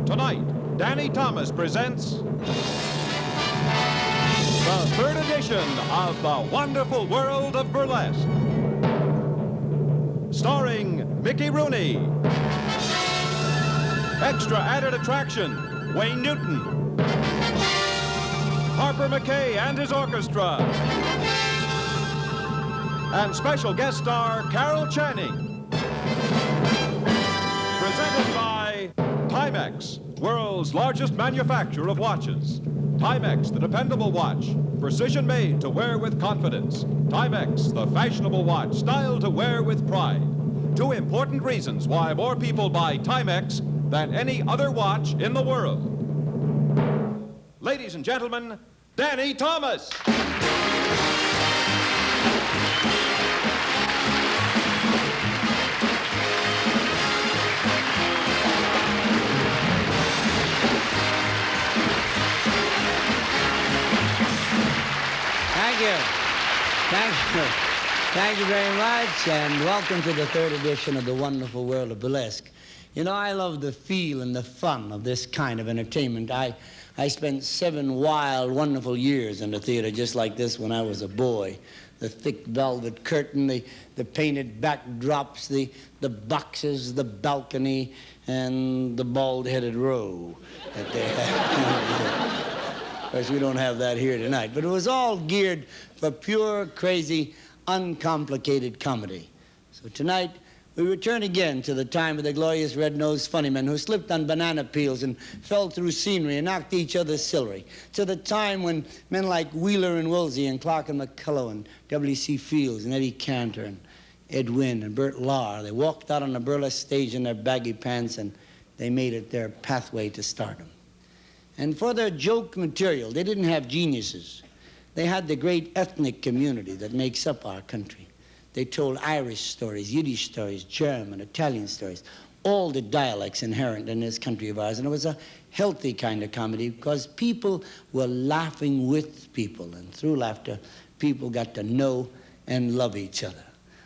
Tonight, Danny Thomas presents the third edition of The Wonderful World of Burlesque. Starring Mickey Rooney. Extra added attraction, Wayne Newton. Harper McKay and his orchestra. And special guest star, Carol Channing. Presented by Timex, world's largest manufacturer of watches. Timex, the dependable watch, precision made to wear with confidence. Timex, the fashionable watch, styled to wear with pride. Two important reasons why more people buy Timex than any other watch in the world. Ladies and gentlemen, Danny Thomas. Thank you. Thank you. Thank you very much, and welcome to the third edition of The Wonderful World of Burlesque. You know, I love the feel and the fun of this kind of entertainment. I spent 7 wild, wonderful years in the theater just like this when I was a boy. The thick velvet curtain, the painted backdrops, the boxes, the balcony, and the bald-headed row that they had. Of course, we don't have that here tonight. But it was all geared for pure, crazy, uncomplicated comedy. So tonight, we return again to the time of the glorious red-nosed funnymen who slipped on banana peels and fell through scenery and knocked each other silly. To the time when men like Wheeler and Woolsey and Clark and McCullough and W.C. Fields and Eddie Cantor and Ed Wynn and Bert Lahr, they walked out on the burlesque stage in their baggy pants and they made it their pathway to stardom. And for their joke material, they didn't have geniuses. They had the great ethnic community that makes up our country. They told Irish stories, Yiddish stories, German, Italian stories, all the dialects inherent in this country of ours. And it was a healthy kind of comedy because people were laughing with people. And through laughter, people got to know and love each other.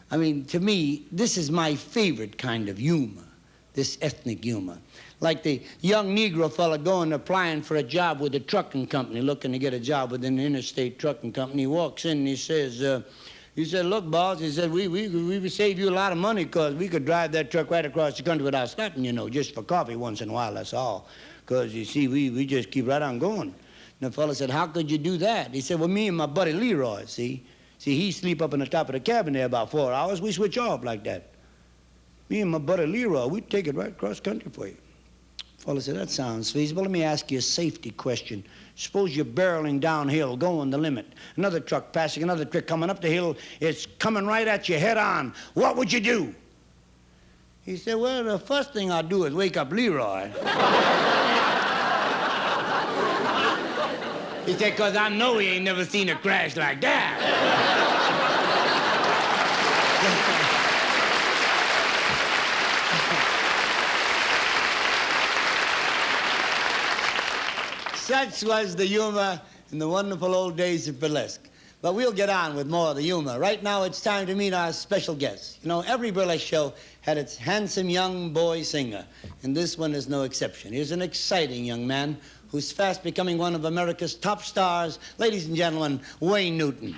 I mean, to me, this is my favorite kind of humor, this ethnic humor. Like the young Negro fella going applying for a job with a trucking company, looking to get a job with an interstate trucking company. He walks in and he says, look, boss, he said, we would save you a lot of money because we could drive that truck right across the country without stopping, you know, just for coffee once in a while, that's all. Because, you see, we just keep right on going. And the fella said, how could you do that? He said, well, me and my buddy Leroy, see, he sleep up in the top of the cabin there about 4 hours. We switch off like that. Me and my buddy Leroy, we'd take it right across country for you. Fella said, that sounds feasible. Let me ask you a safety question. Suppose you're barreling downhill, going the limit. Another truck passing, another truck coming up the hill. It's coming right at you head on. What would you do? He said, well, the first thing I'd do is wake up Leroy. He said, because I know he ain't never seen a crash like that. Such was the humor in the wonderful old days of burlesque. But we'll get on with more of the humor. Right now, it's time to meet our special guest. You know, every burlesque show had its handsome young boy singer, and this one is no exception. He's an exciting young man who's fast becoming one of America's top stars. Ladies and gentlemen, Wayne Newton.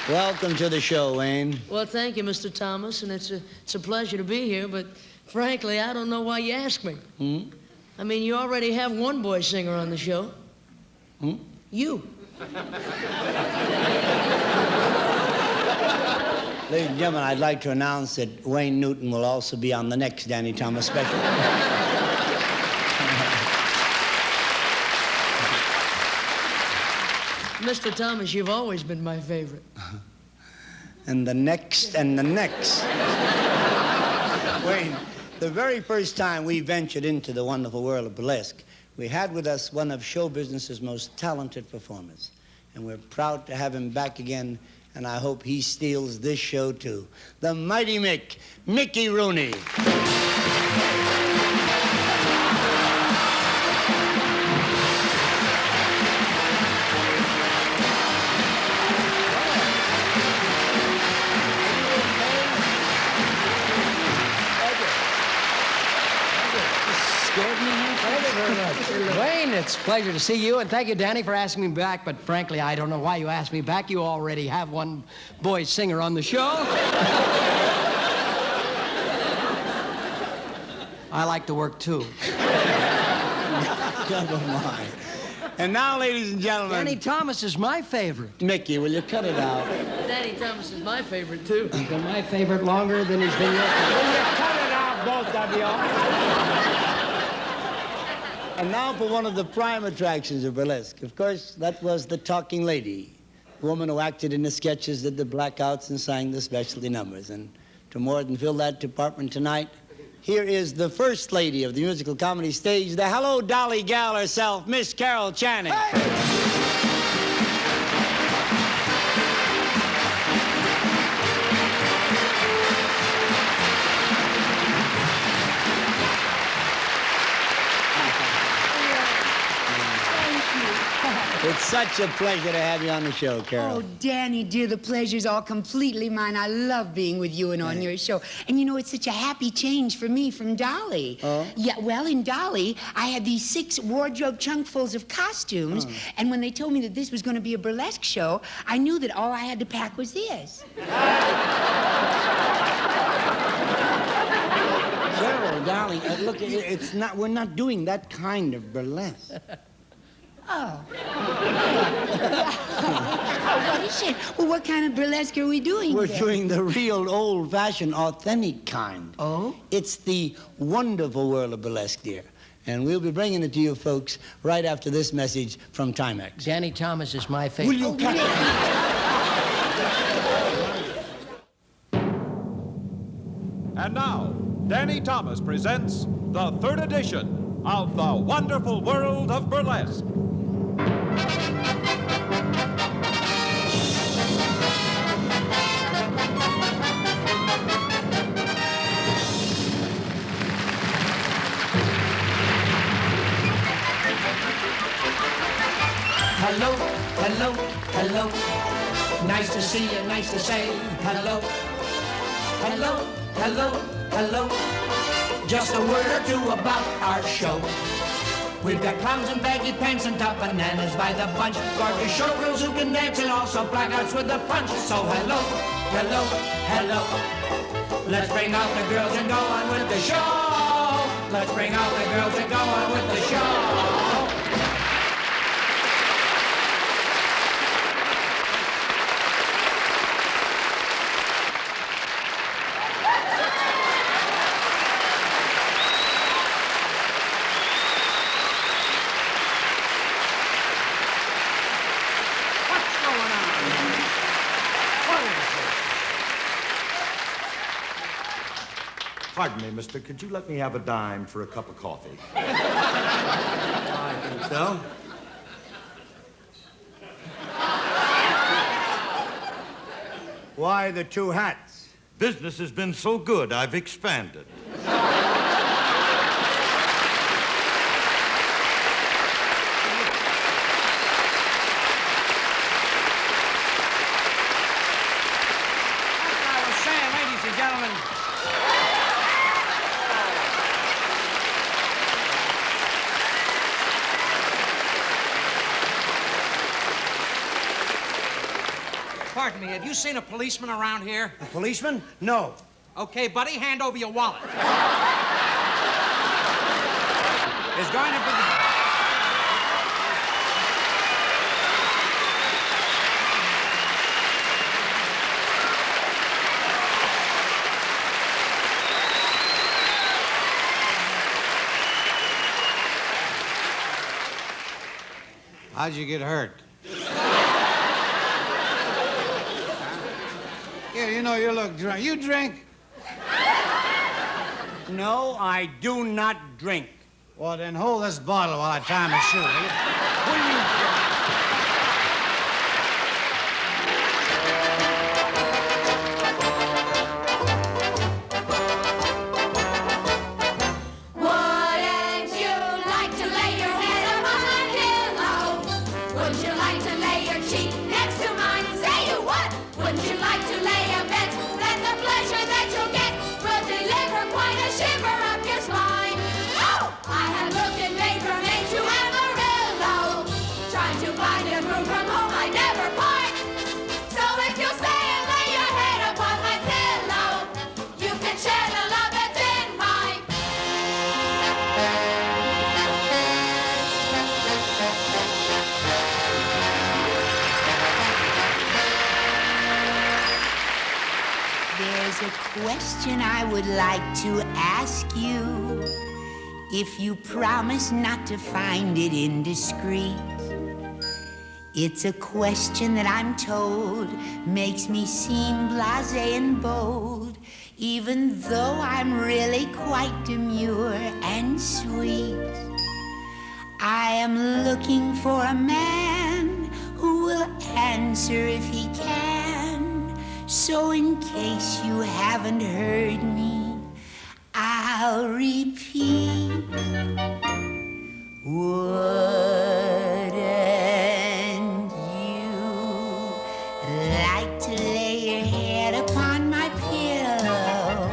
Welcome to the show, Wayne. Well, thank you, Mr. Thomas, and it's a pleasure to be here, but frankly, I don't know why you asked me. I mean, you already have one boy singer on the show. You. Ladies and gentlemen, I'd like to announce that Wayne Newton will also be on the next Danny Thomas special. Mr. Thomas, you've always been my favorite. And the next and the next. Wayne, the very first time we ventured into the wonderful world of burlesque, we had with us one of show business's most talented performers. And we're proud to have him back again, and I hope he steals this show too. The mighty Mickey Rooney. Wayne, it's a pleasure to see you, and thank you, Danny, for asking me back, but frankly, I don't know why you asked me back. You already have one boy singer on the show. I like to work, too. Never mind. And now, ladies and gentlemen... Danny Thomas is my favorite. Mickey, will you cut it out? Danny Thomas is my favorite, too. He's been my favorite longer than he's been your favorite. Will you cut it out, both of you? And now for one of the prime attractions of burlesque. Of course, that was the talking lady, the woman who acted in the sketches, did the blackouts, and sang the specialty numbers. And to more than fill that department tonight, here is the first lady of the musical comedy stage, the Hello Dolly gal herself, Miss Carol Channing. Hey! It's such a pleasure to have you on the show, Carol. Oh, Danny, dear, the pleasure's all completely mine. I love being with you and on your show. And you know, it's such a happy change for me from Dolly. Oh? Yeah, well, in Dolly, I had these 6 wardrobe chunkfuls of costumes, and when they told me that this was going to be a burlesque show, I knew that all I had to pack was this. Carol, darling, look, it's not, we're not doing that kind of burlesque. Oh. What is it? Well, what kind of burlesque are we doing We're then? doing the real old-fashioned, authentic kind. Oh? It's the wonderful world of burlesque, dear. And we'll be bringing it to you folks right after this message from Timex. Danny Thomas is my favorite. Will you cut it? And now, Danny Thomas presents the 3rd edition of the wonderful world of burlesque. Hello, hello, hello. Nice to see you, nice to say hello. Hello, hello, hello. Just a word or two about our show. We've got clowns in baggy pants and top bananas by the bunch. Gorgeous showgirls who can dance and also blackouts with a punch. So hello, hello, hello. Let's bring out the girls and go on with the show. Let's bring out the girls and go on with the show. Pardon me, mister, could you let me have a dime for a cup of coffee? I think so. Why the 2 hats? Business has been so good, I've expanded. I was saying, ladies and gentlemen, Pardon me, have you seen a policeman around here? a policeman? No. Okay, buddy, hand over your wallet. There's going to be... How'd you get hurt? Yeah, you know, you look drunk. You drink? No, I do not drink. Well, then hold this bottle while I tie my shoe, will you? Will you... Wouldn't you like to lay your head upon my pillow? Wouldn't you like to lay your cheek next to mine? Say you would. Wouldn't you like to lay a bet that the pleasure that you'll get will deliver quite a shiver up your spine? Oh, I have looked at made for question I would like to ask you, if you promise not to find it indiscreet. It's a question that I'm told makes me seem blasé and bold, even though I'm really quite demure and sweet. I am looking for a man who will answer if he can. So in case you haven't heard me, I'll repeat. Wouldn't you like to lay your head upon my pillow?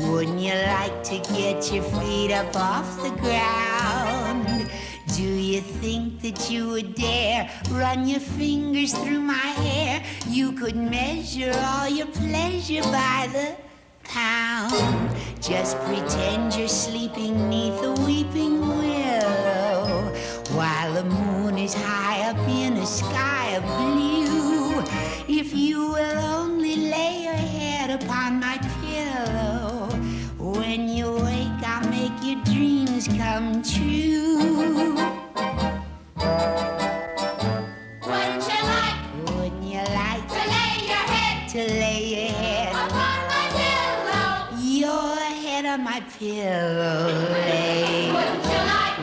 Wouldn't you like to get your feet up off the ground? Do you think that you would dare run your fingers through my hair? You could measure all your pleasure by the pound. Just pretend you're sleeping 'neath a weeping willow, while the moon is high up in a sky of blue. If you will only lay your head upon my pillow, when you wake I'll make your dreams come true. Wouldn't you like to lay your head upon my pillow? Your head on my pillow, lay.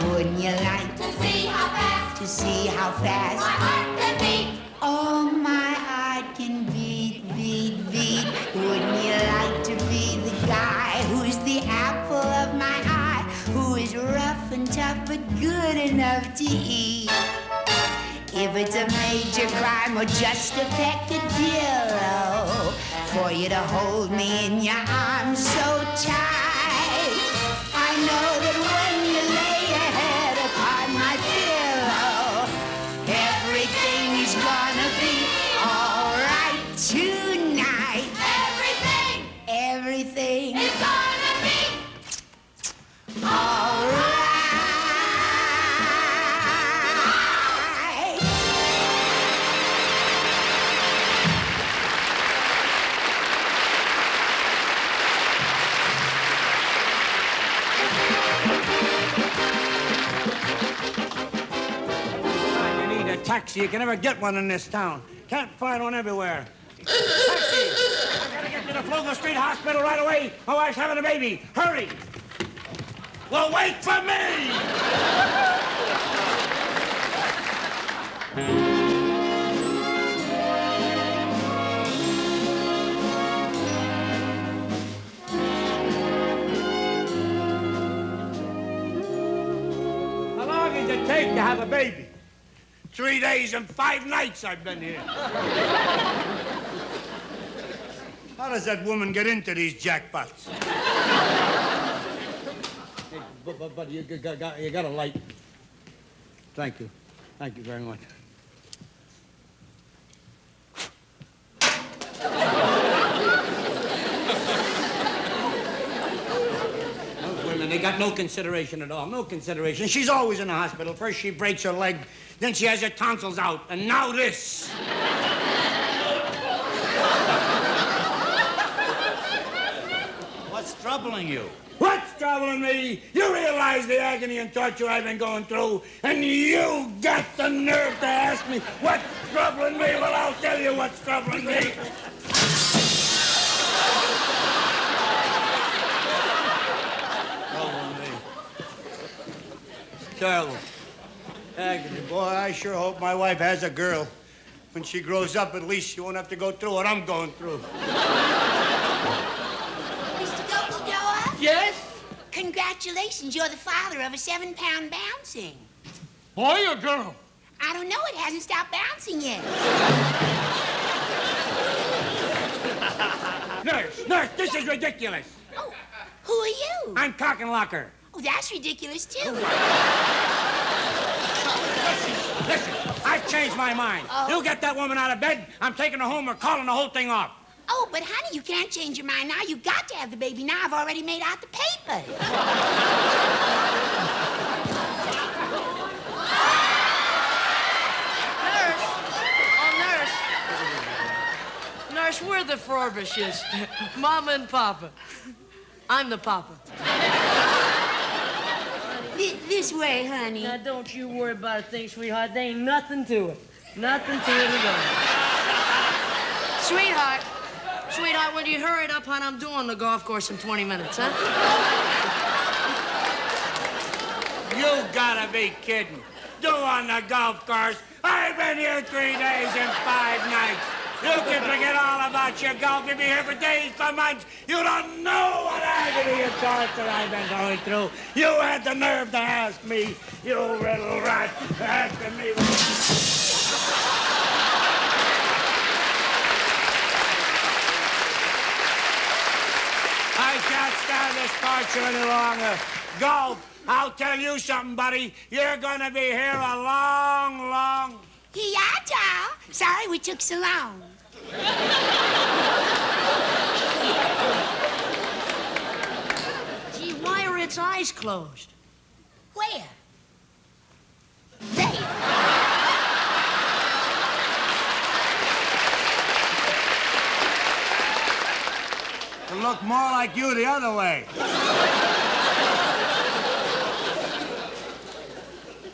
Wouldn't you like to see how fast my heart can beat? Oh, my heart can beat, beat, beat. Wouldn't you like to be the guy who's the apple of my eye, who is rough and tough but good enough to eat? If it's a major crime or just a peccadillo, for you to hold me in your arms so tight, I know that when you lay your head upon my pillow, everything is gonna be all right tonight. Everything is gonna be all right. You need a taxi. You can never get one in this town. Can't find one everywhere. Taxi! I gotta get to the Flogo Street Hospital right away. My wife's having a baby. Hurry! Well, wait for me! How long does it take to have a baby? 3 days and 5 nights I've been here. How does that woman get into these jackpots? Hey, but you got a light. Thank you. Thank you very much. Those women, they got no consideration at all. No consideration. She's always in the hospital. First she breaks her leg, then she has her tonsils out, and now this. What's troubling you? What's troubling me? You realize the agony and torture I've been going through, and you got the nerve to ask me what's troubling me? Well, I'll tell you what's troubling me. Troubling me. Terrible. Agony, boy, I sure hope my wife has a girl. When she grows up, at least she won't have to go through what I'm going through. Mr. Gogodoa? Yes? Congratulations, you're the father of a 7-pound bouncing. Boy or girl? I don't know, it hasn't stopped bouncing yet. Nurse, this is ridiculous. Oh, who are you? I'm Cock and Locker. Oh, that's ridiculous, too. Listen, I've changed my mind. Oh. You get that woman out of bed, I'm taking her home or calling the whole thing off. Oh, but honey, you can't change your mind now. You got to have the baby now. I've already made out the papers. Nurse, we're We're the Frorbishes. Mama and Papa. I'm the Papa. This way, honey. Now, don't you worry about a thing, sweetheart. There ain't nothing to it. Nothing to it at all. Sweetheart, will you hurry it up, hon? I'm doing the golf course in 20 minutes, huh? You gotta be kidding. Doing the golf course? I've been here 3 days and 5 nights. You can forget all about your golf. You'll be here for days, for months. You don't know what agony of torture I've been going through. You had the nerve to ask me, you little rat, asking me. I can't stand this torture any longer. Golf, I'll tell you something, buddy. You're gonna be here a long, long... Yeah, child. Sorry we took so long. Gee, why are its eyes closed? Where? There. It look more like you the other way.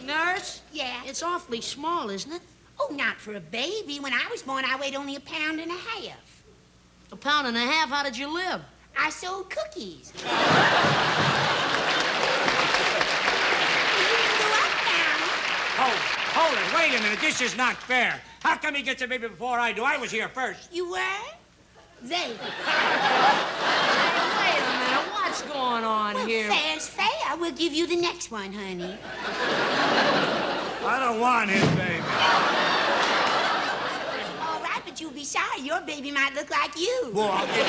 Nurse? Yeah? It's awfully small, isn't it? Oh, not for a baby. When I was born, I weighed only 1.5 pounds. $1.5 pounds? How did you live? I sold cookies. You can go up now. Hold it. Wait a minute. This is not fair. How come he gets a baby before I do? I was here first. You were? They. Wait a minute. What's going on here? Fair's fair. We'll give you the next one, honey. I don't want his baby. All right, but you'll be sorry. Your baby might look like you. Well, I'll get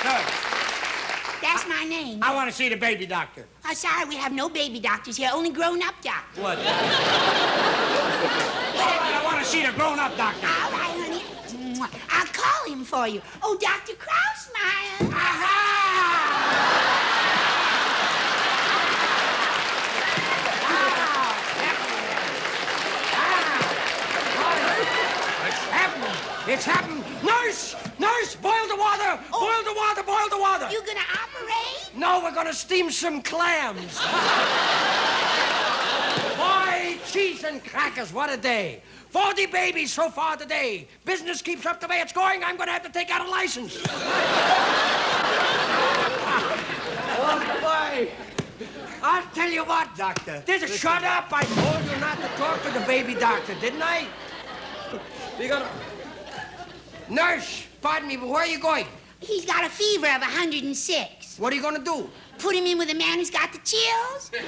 Nurse, That's my name. I want to see the baby doctor. I'm sorry, we have no baby doctors here, only grown-up doctors. What? All right, I want to see the grown-up doctor. All right, honey. I'll call him for you. Oh, Dr. Krausmeyer. Aha! It's happened. Nurse! Nurse! Boil the water! Boil the water! Boil the water! You gonna operate? No, we're gonna steam some clams. Boy, cheese and crackers, what a day. 40 babies so far today. Business keeps up the way it's going, I'm gonna have to take out a license. Oh, boy. I'll tell you what, Doctor. Shut up. I told you not to talk to the baby doctor, didn't I? You gotta... Nurse, pardon me, but where are you going? He's got a fever of 106. What are you gonna do? Put him in with a man who's got the chills. Wee.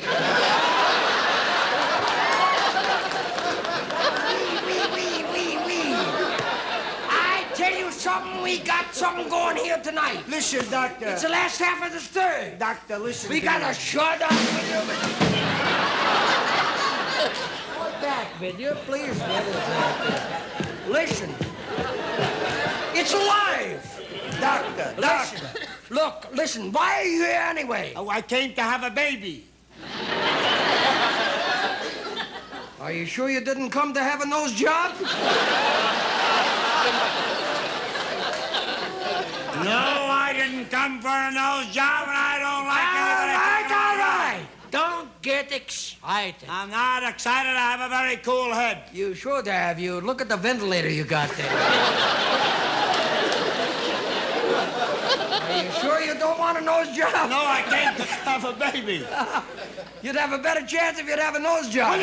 I tell you something, we got something going here tonight. Listen, Doctor. It's the last half of the third. Doctor, listen. We gotta shut up with you. Go back, will you? Please, listen. It's alive. Doctor. Listen. Look, listen. Why are you here anyway? Oh, I came to have a baby. Are you sure you didn't come to have a nose job? No, I didn't come for a nose job, and I don't like anybody. All right. Don't get excited. I'm not excited. I have a very cool head. You should have. You look at the ventilator you got there. Are you sure you don't want a nose job? No, I came to have a baby. You'd have a better chance if you'd have a nose job.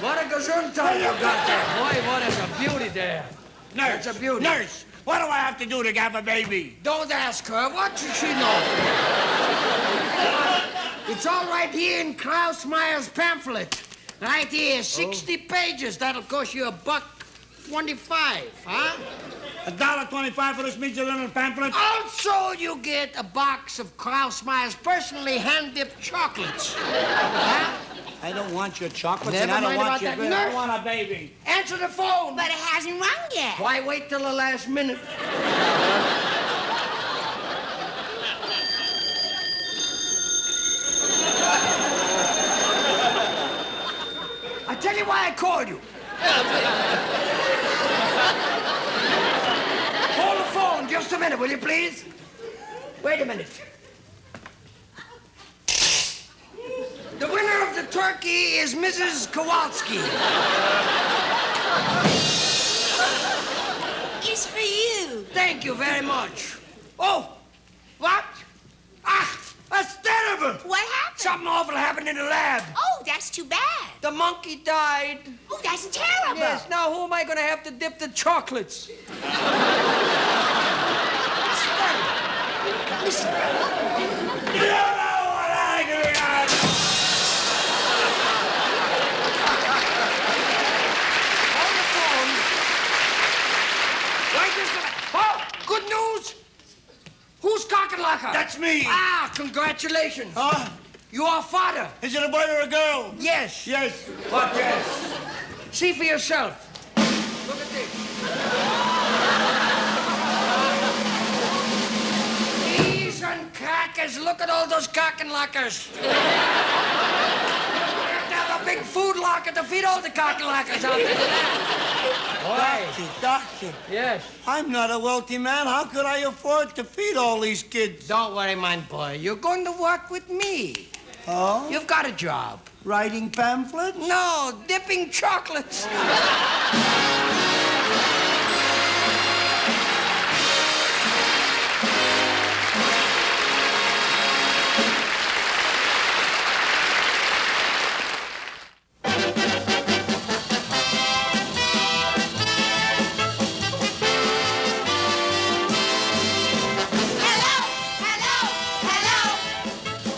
What a gesundheit you got there. Boy, what is a beauty there. Nurse, It's a beauty. Nurse, what do I have to do to have a baby? Don't ask her. What should she know? It's all right here in Krausmeyer's pamphlet. Right here, 60 pages. That'll cost you $1.25, huh? $1.25 for this measly little pamphlet? Also, you get a box of Krausmeyer's personally hand-dipped chocolates. Huh? I don't want your chocolates, Never and I don't mind want about your that, baby. nurse. I want a baby. Answer the phone. But it hasn't rung yet. Why wait till the last minute? called you. Hold the phone just a minute, will you, please? Wait a minute. The winner of the turkey is Mrs. Kowalski. It's for you. Thank you very much. Oh, what? Ah, that's terrible. What happened? Something awful happened in the lab. Oh, that's too bad. The monkey died. Oh, that's terrible. Yes, now who am I going to have to dip the chocolates? Listen. You know what I do. On the phone. Right this minute. Oh, good news. Who's cock and locker? That's me. Ah, congratulations. Huh? You are father. Is it a boy or a girl? Yes. Yes. What, yes? See for yourself. Look at this. Cheese and crackers. Look at all those cock and lockers. We have to have a big food locker to feed all the cock and lockers out there. Doctor. Yes. I'm not a wealthy man. How could I afford to feed all these kids? Don't worry, my boy. You're going to work with me. Oh? You've got a job. Writing pamphlets? No, dipping chocolates.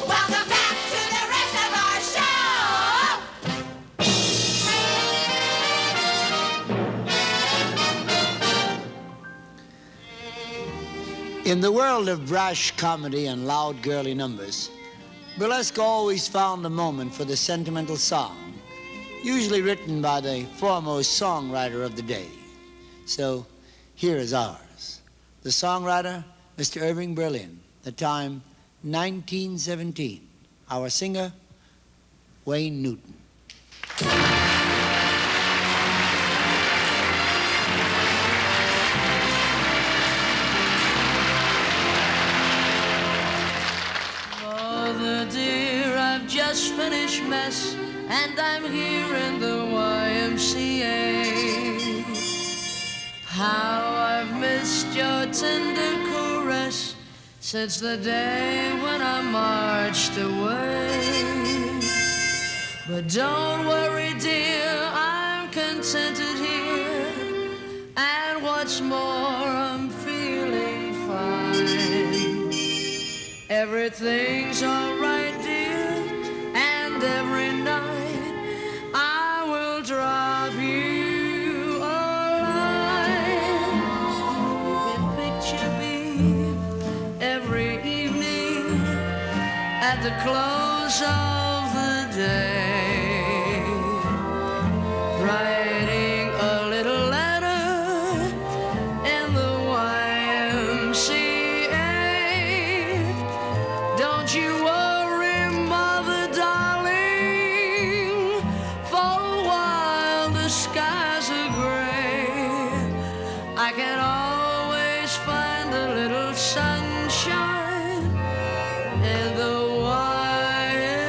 Welcome back to the rest of our show. In the world of brash comedy and loud girly numbers, Burlesque always found a moment for the sentimental song, usually written by the foremost songwriter of the day. So here is ours. The songwriter, Mr. Irving Berlin. The time, 1917. Our singer, Wayne Newton. Mother dear, I've just finished mess, and I'm here in the YMCA. How I've missed your tender caress since the day when I marched away. But don't worry, dear, I'm contented here, and what's more, I'm feeling fine. Everything's all right, dear, and every night I will drop you a line. You can picture me every evening at the close of the day, writing a little letter in the YMCA. Don't you worry, mother darling, for while the skies are gray, I can always find a little sunshine in the YMCA.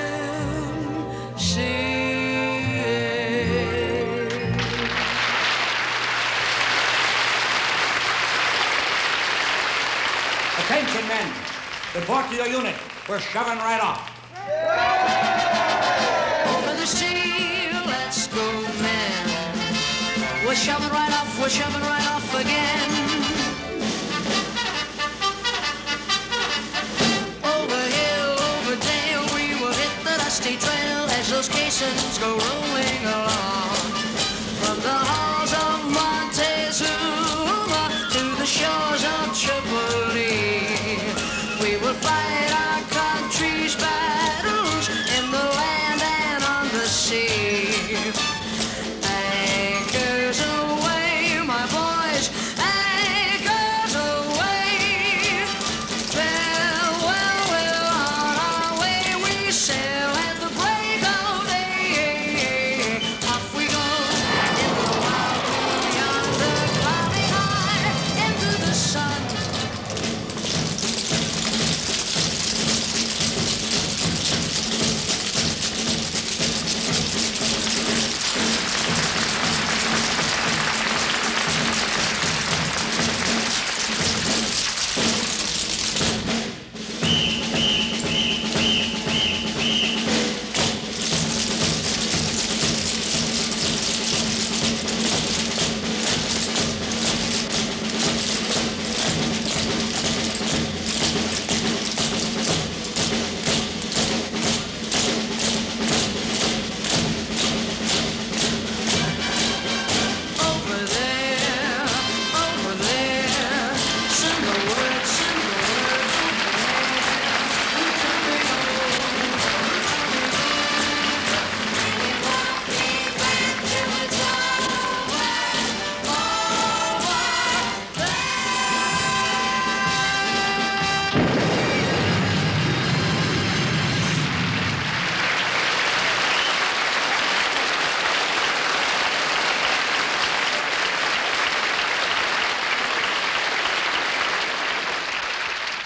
Attention, men. Report to your unit. We're shoving right off. Over the sea, let's go, men. We're shoving right off again. Over hill, over dale, we will hit the dusty trail as those caissons go rolling along. From the halls of Montezuma to the shores of Tripoli, we will fight our country's battles in the land and on the sea. Anchors away, my boys, anchors away. Farewell, we're on our way. We sail at the break of day. Off we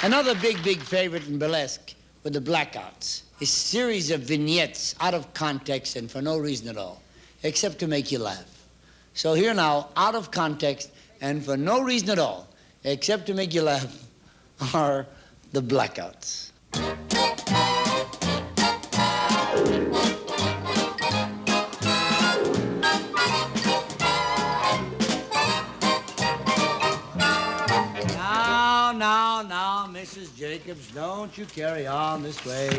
Another big favorite in burlesque were the blackouts. A series of vignettes out of context and for no reason at all, except to make you laugh. So here now, out of context and for no reason at all, except to make you laugh, are the blackouts. Now, Mrs. Jacobs, don't you carry on this way.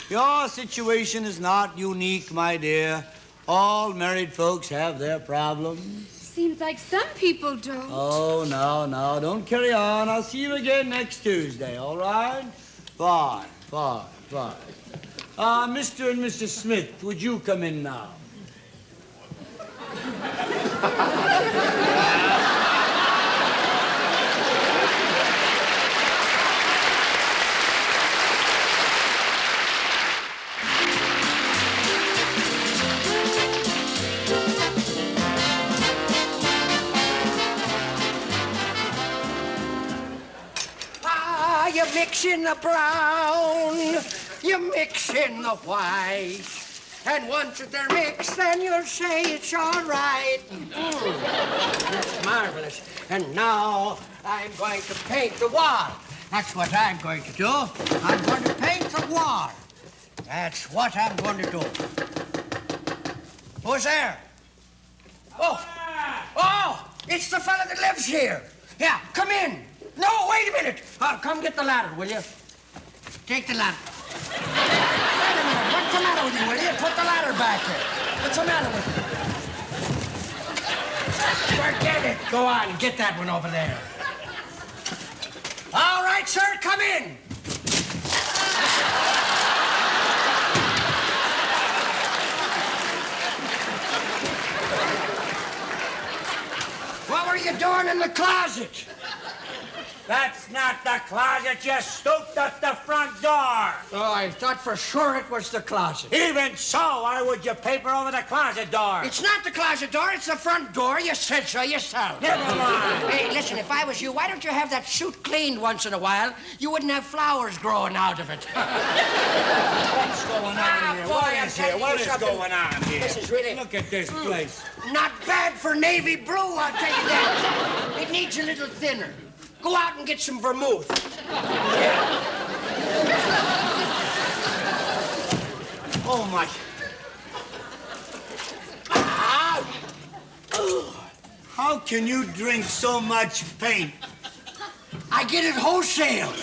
Your situation is not unique, my dear. All married folks have their problems. Seems like some people don't. Oh, no, don't carry on. I'll see you again next Tuesday, all right? Fine. Mr. and Mrs. Smith, would you come in now? You mix in the brown, you mix in the white, and once they're mixed, then you'll say it's all right. That's marvelous. And now I'm going to paint the wall. That's what I'm going to do. I'm going to paint the wall. That's what I'm going to do. Who's there? Oh, it's the fella that lives here. Yeah, come in. No, wait a minute. Come get the ladder, will you? Take the ladder. Wait a minute. What's the matter with you, will you? Put the ladder back here. What's the matter with you? Forget it. Go on, get that one over there. All right, sir, come in. What were you doing in the closet? That's not the closet. You stooped at the front door. Oh, I thought for sure it was the closet. Even so, why would you paper over the closet door? It's not the closet door, it's the front door. You said so yourself. Never mind. Hey, listen, if I was you, why don't you have that chute cleaned once in a while? You wouldn't have flowers growing out of it. What's going on here? Boy, What is here? What is going on here? This is really... Look at this place. Not bad for navy blue, I'll tell you that. It needs a little thinner. Go out and get some vermouth. Yeah. Oh, my. How can you drink so much paint? I get it wholesale.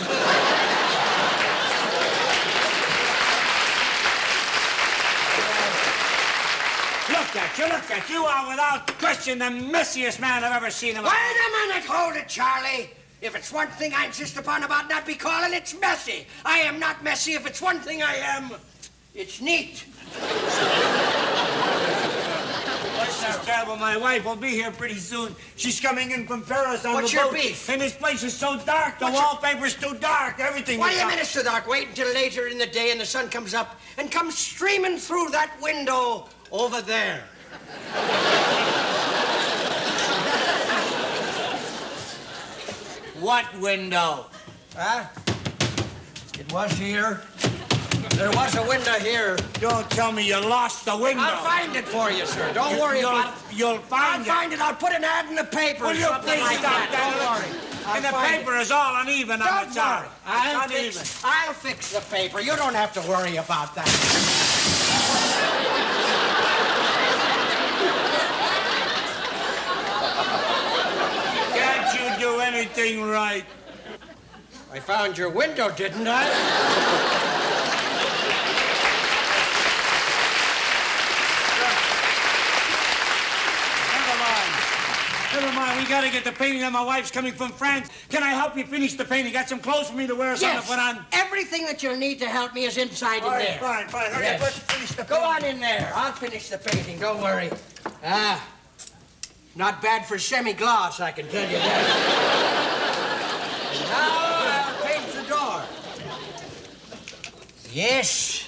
Look at you. You are without question the messiest man I've ever seen in my life. Wait a minute, hold it, Charlie. If it's one thing I insist upon about not be calling, it's messy. I am not messy. If it's one thing I am, it's neat. This is terrible. My wife will be here pretty soon. She's coming in from Paris on What's the boat. your beef? And this place is so dark. The wallpaper's too dark. Everything What is do you dark. mean it's too dark? Wait until later in the day and the sun comes up and comes streaming through that window over there. What window? Huh? It was here. There was a window here. Don't tell me you lost the window. I'll find it for you, sir. Don't worry about it. You'll find I'll find it. I'll put an ad in the paper. Will you something please like stop that. that? Don't worry. And the I'll find paper it. is all uneven on Don't the top. worry. I'll fix the paper. You don't have to worry about that. Can't you do anything right? I found your window, didn't I? Never mind. We gotta get the painting done. My wife's coming from France. Can I help you finish the painting? Got some clothes for me to wear or something to put on? Everything that you'll need to help me is inside in All right, there. fine. Hurry up. Let's finish the Go painting. on in there. I'll finish the painting. Don't worry. Not bad for semi-gloss, I can tell you that. Now I'll paint the door. Yes.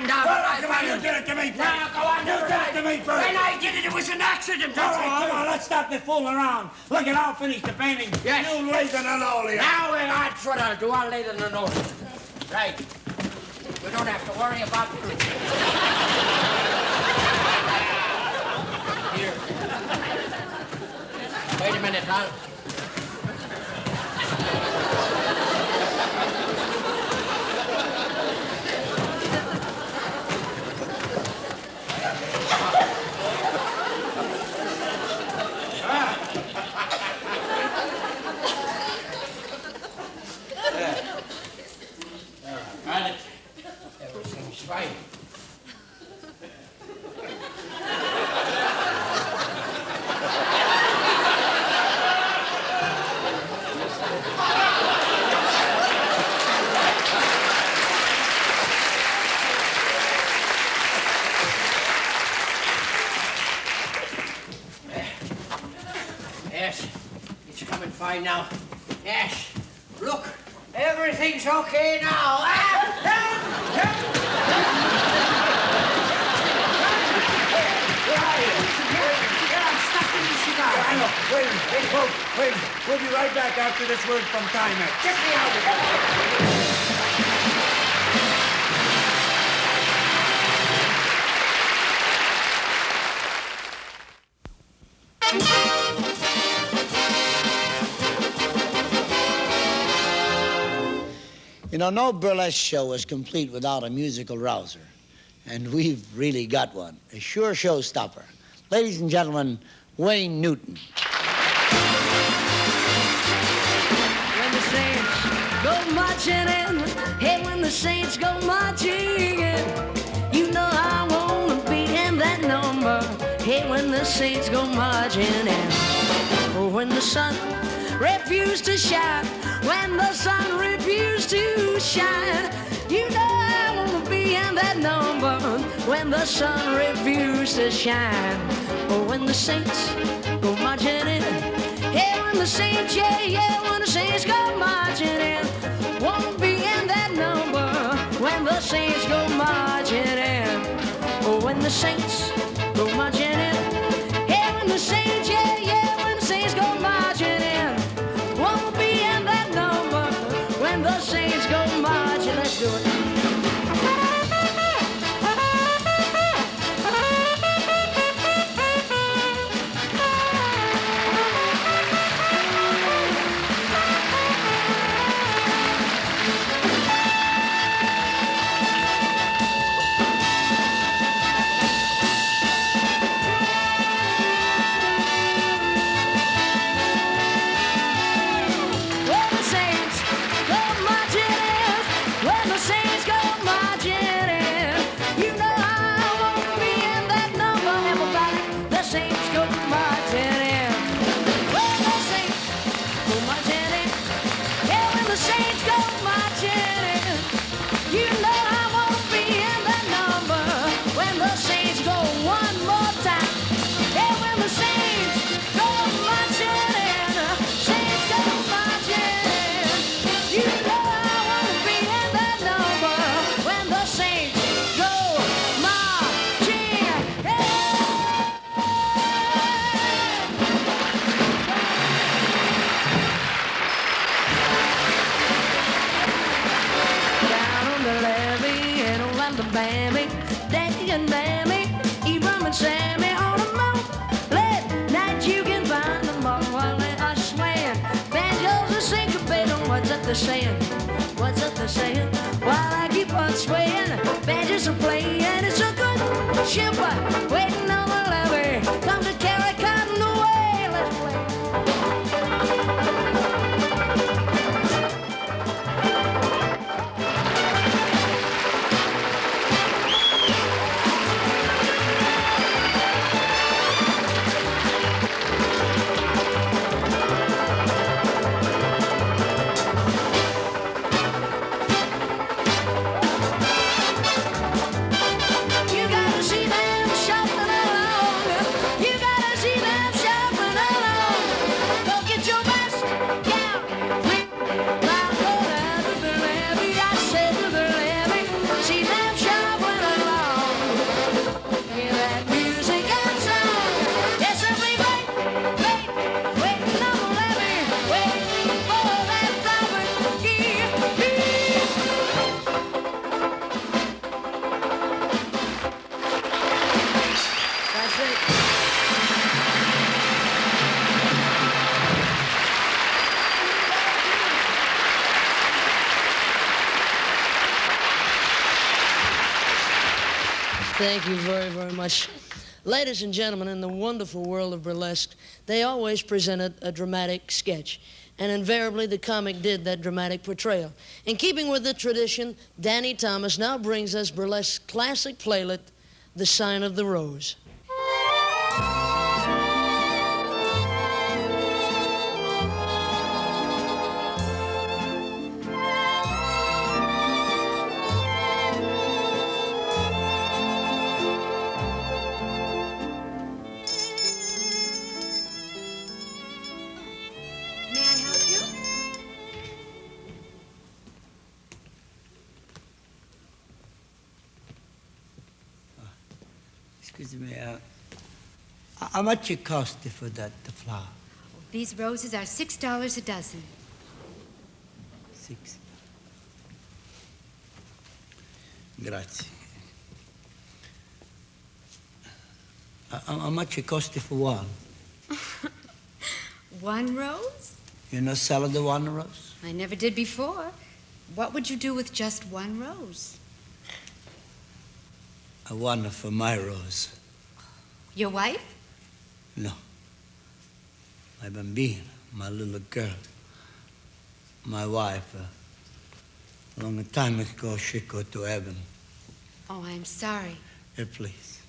down. Well, come on, you did it to me first. Now, go on, you did it to me first. When I did it was an accident, All that's right, all. come on, let's stop this fooling around. Look at, I'll finish the painting. Yes. You lay the linoleum. Now, that's what I'll do. I'll lay the linoleum. Right. We don't have to worry about food. Here. Wait a minute, I'll... Everything's right. Yes, it's coming fine now. Yes, look, everything's okay now. Where are you? Here, I'm stuck in the cigar. I know. Wait a minute. Folks, wait a minute. We'll be right back after this word from Timex. Get me out of here. You know, no burlesque show is complete without a musical rouser. And we've really got one. A sure showstopper. Ladies and gentlemen, Wayne Newton. When the saints go marching in, hey, when the saints go marching in, you know I wanna be in that number. Hey, when the saints go marching in, oh, when the sun refused to shine, when the sun refused to shine, you know I wanna be in that number. When the sun refused to shine, oh, when the saints go marching in, hey, when the saints, yeah, yeah, when the saints go marching in, wanna be in that number. When the saints go marching in, oh, when the saints go marching in, hey, when the saints, yeah, yeah, when the saints go marching in, wanna be in that number. When the saints go marching, let's do it. They're saying, what's up they're saying? While I keep on swaying, banjos are playing. It's a good ship waiting on the levee. Come to carry cotton away. Let's play. You gotta see them shuffling Thank you very, very much. Ladies and gentlemen, in the wonderful world of burlesque, they always presented a dramatic sketch. And invariably, the comic did that dramatic portrayal. In keeping with the tradition, Danny Thomas now brings us burlesque's classic playlet, The Sign of the Rose. May I help you? Excuse me, how much it cost for that, the flower? These roses are $6 a dozen. 6. Grazie. How much it cost for one? One rose? You know sell the one rose? I never did before. What would you do with just one rose? I want it for my rose. Your wife? No. My bambina, my little girl. My wife, a long time ago, she go to heaven. Oh, I'm sorry. Here, please.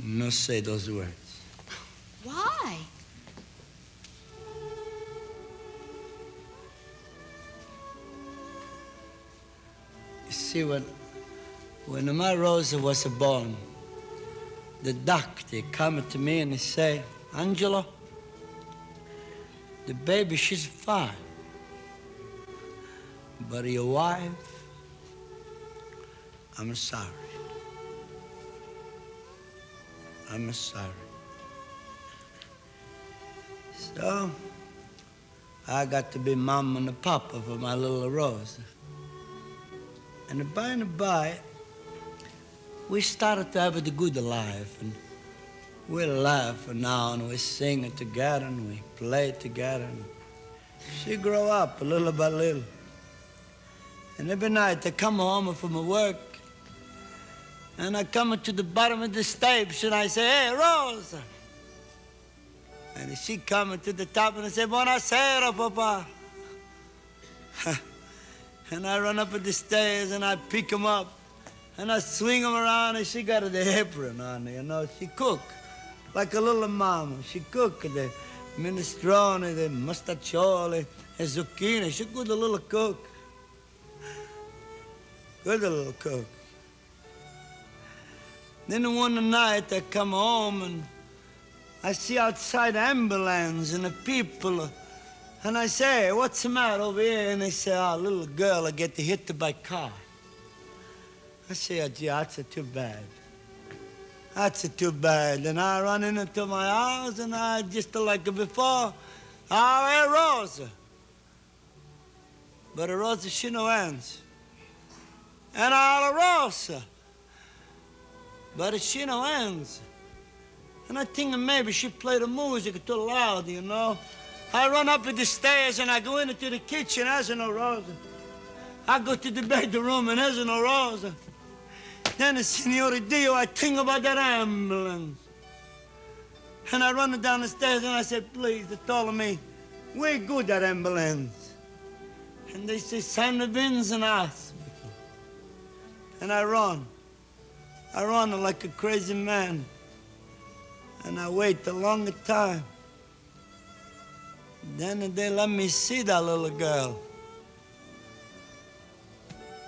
No say those words. Why? You see, when my Rose was born, the doctor come to me and he say, Angelo, the baby, she's fine. But your wife, I'm sorry. I'm sorry. So, I got to be mom and papa for my little Rose. And by and by, we started to have the good life. And we laugh now, and we sing together, and we play together. And she grew up little by little. And every night I come home from my work, and I come to the bottom of the steps, and I say, hey, Rose. And she come to the top, and I say, buonasera, Papa. And I run up the stairs, and I pick him up, and I swing him around, and she got the apron on, you know. She cook like a little mama. She cook the minestrone, the mustaccioli, the zucchini. She good little cook. Good little cook. Then one night I come home and I see outside ambulance and the people, and I say, what's the matter over here? And they say, oh, little girl, I get hit by car. I say, oh, gee, that's too bad. That's too bad. And I run into my house and I just like before, oh, hey, Rosa. But Rosa, she no hands. And all Rosa. But she no hands. And I think maybe she played the music too loud, you know. I run up the stairs and I go into the kitchen, there's no Rosa. I go to the bedroom and there's no Rosa. Then, Signore Dio, I think about that ambulance. And I run down the stairs and I said, please, they told me, where good that ambulance? And they say, send the bins in hospital. And I run like a crazy man. And I wait a long time. Then they let me see that little girl.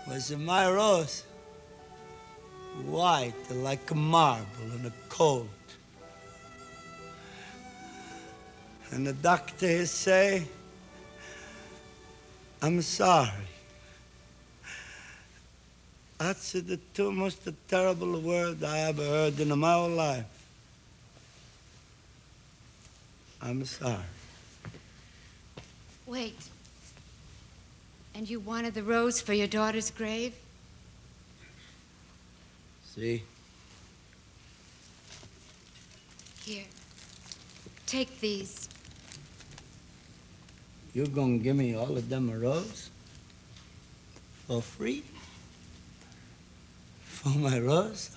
Was my Rose, white like a marble in the cold. And the doctor say, I'm sorry. That's the two most terrible words I ever heard in my whole life. I'm sorry. Wait. And you wanted the rose for your daughter's grave? See? Here. Take these. You gonna give me all of them a rose? For free? For my rose?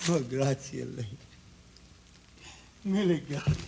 Oh, grazie lei. Mille grazie.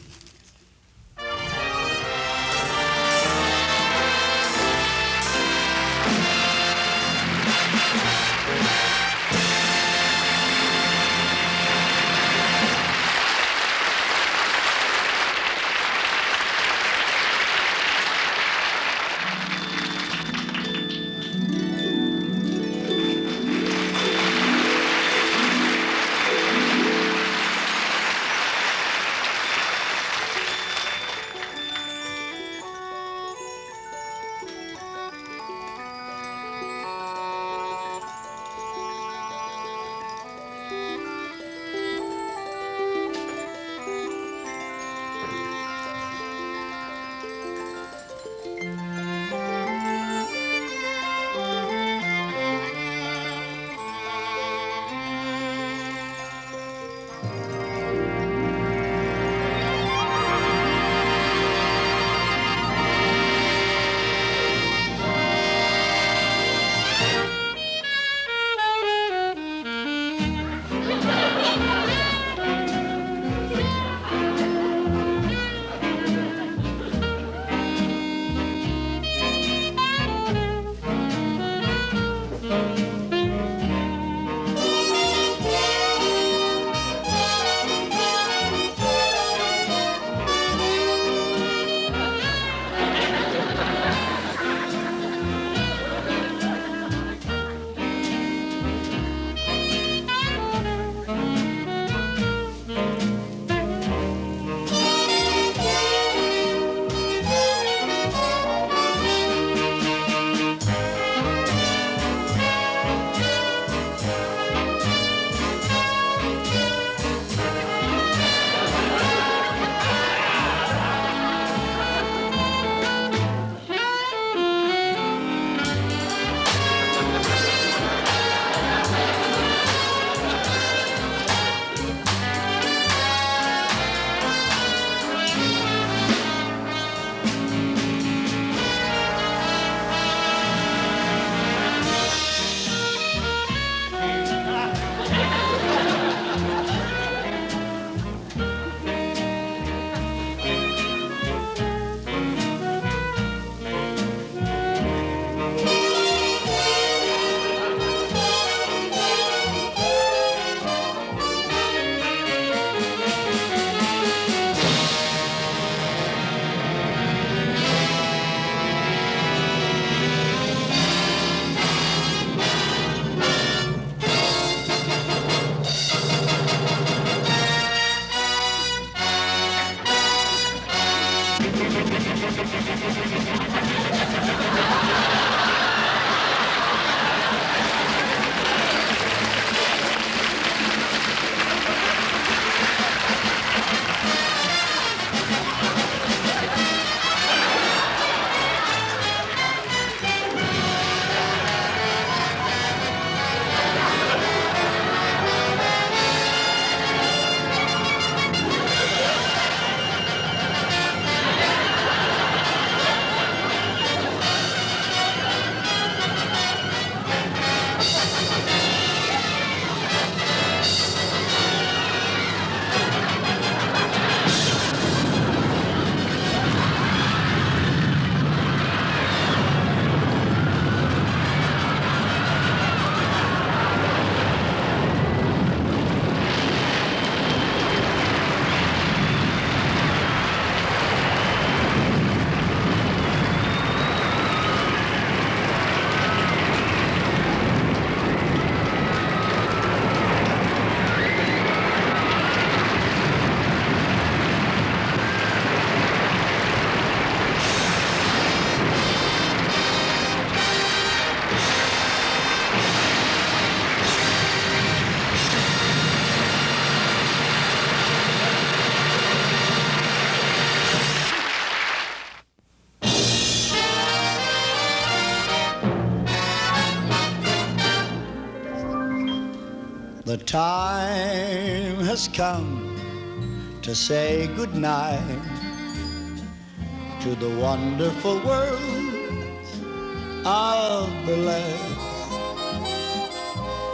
The time has come to say goodnight to the wonderful world of burlesque.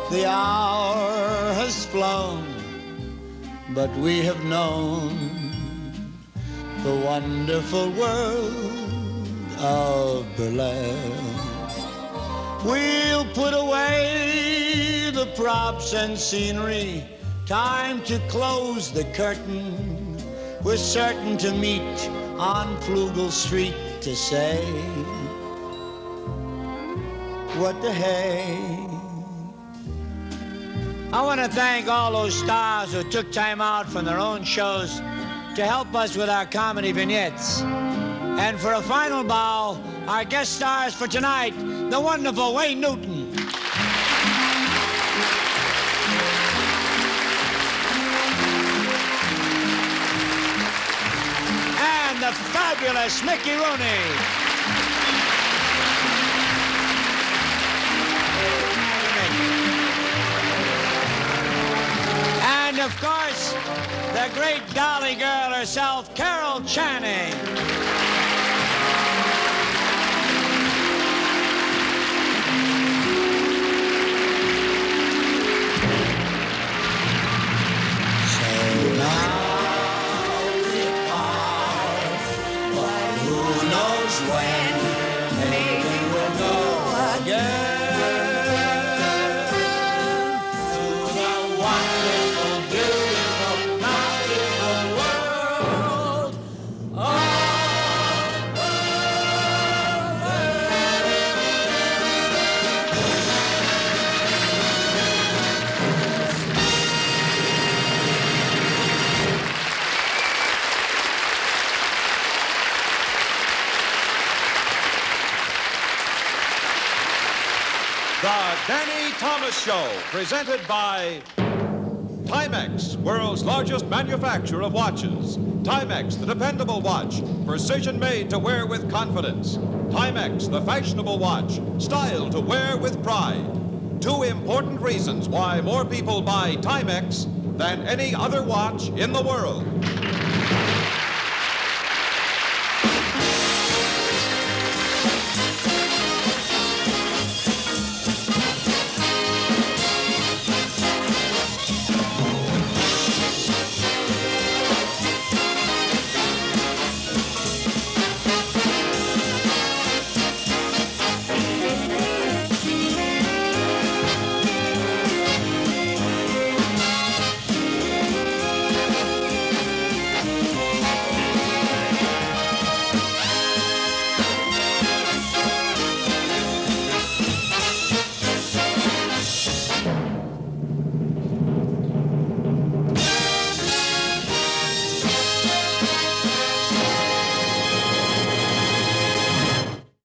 The hour has flown, but we have known the wonderful world of burlesque. We'll put away the props and scenery. Time to close the curtain. We're certain to meet on Flugel Street to say, what the hey? I want to thank all those stars who took time out from their own shows to help us with our comedy vignettes. And for a final bow, our guest stars for tonight, the wonderful Wayne Newton. And the fabulous Mickey Rooney. And of course, the great dolly girl herself, Carol Channing. So now we part, but who knows when? Maybe we'll go again. The Danny Thomas Show, presented by Timex, world's largest manufacturer of watches. Timex, the dependable watch, precision made to wear with confidence. Timex, the fashionable watch, style to wear with pride. Two important reasons why more people buy Timex than any other watch in the world.